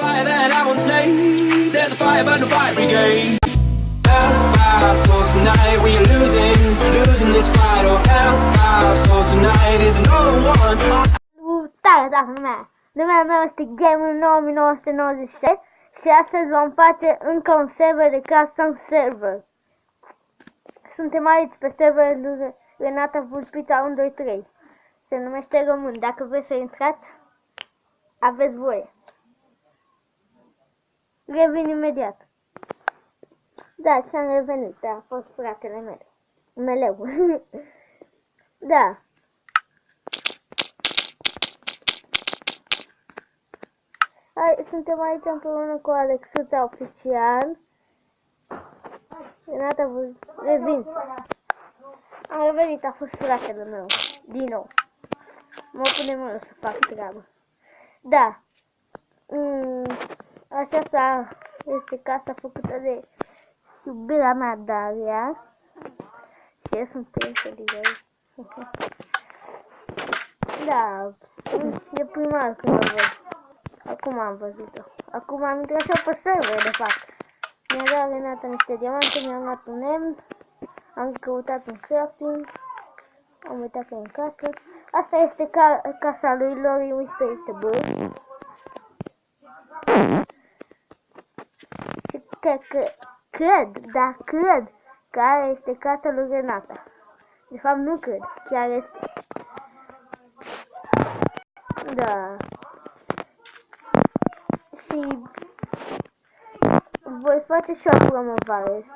fire that I won't slay. There's a fire, but no fire brigade. Help our souls tonight, we are losing this fight. Oh, help our souls tonight, is no one. Salutare, lumea! Numele meu este Gamer1996 și astăzi vom face încă un server de custom server. Suntem aici pe serverul Renata Vulpița 123. Se numește Român. Dacă vreți să intrați, aveți voie. Revin imediat. Da, și-am revenit. Da, a fost fratele meu. Da. Suntem aici împreună cu Alexuța Oficial. Renata, revin. Am revenit, a fost fratele meu. Din nou. Mă pune mână să fac treabă. Da. Aceasta este casa făcută de iubirea mea, Daria. Și eu sunt prieteni de ei. Da. E prima oară când o văd. Acum am văzut-o. Acum am intrat și pe server, de fapt. Mi-a dat Renata niște diamante, mi-am luat un lemn. Am căutat un crafting. Am uitat că e în casă. Asta este casa lui Lori Whisperitable. Și cred că aia este casa lui Renata. De fapt nu cred, chiar este. Da. Și voi face și o promovare.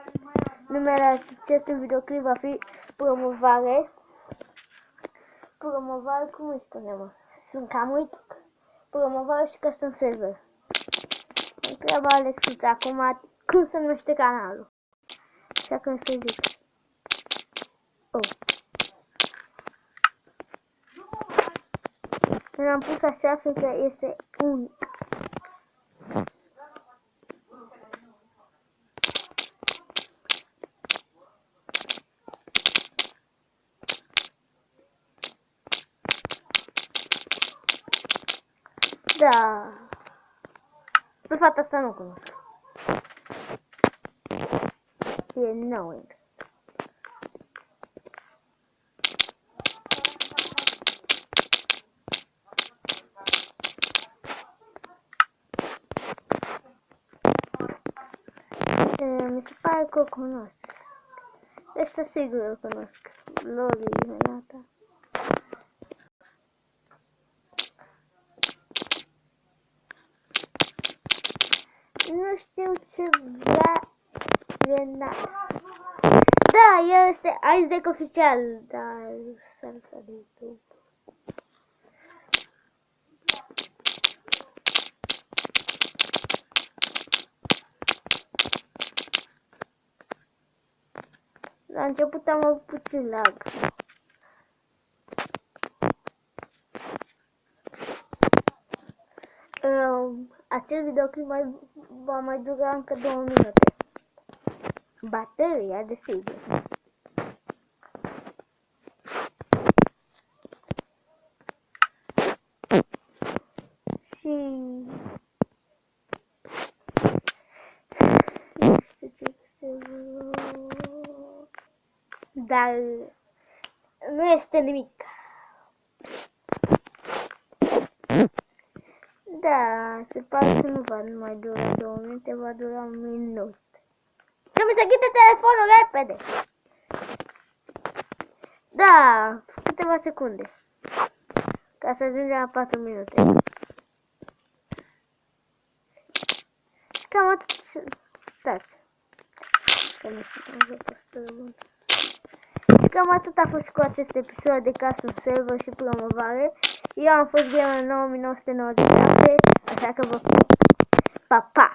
Numele acestui videoclip va fi promovare. Promovare, cum îi spune, mă? Sunt cam uitat. Promovare și custom server. Întreabă Alexis acum cum se numește canalul. Așa că să zic. Oh. L-am pus așa fiindcă este unic. Da. Pe fata asta nu cunosc. E nouă. Mi se pare că o cunosc. Ăsta sigur o cunosc. Lori, Renata. Nu știu ce vrea Renata. Da, el este Isaac Oficial. Da, salsa de YouTube. La început am avut puțin lag. Acest videoclip va mai dura încă 2 minute. Bateria, desigur. Și... Dar nu este nimic. Da, se pare că nu va mai dura 2 minute, va dura 1 minut. Și mi se ghite telefonul repede. Da, câteva secunde. Ca să ajungem la 4 minute. Cam atât. Stați. Că nu știu cum să postăm mult. Cam atât a fost cu acest episod de custom server și promovare. Eu am fost Gamer1997, așa că vă pup. Pa, pa!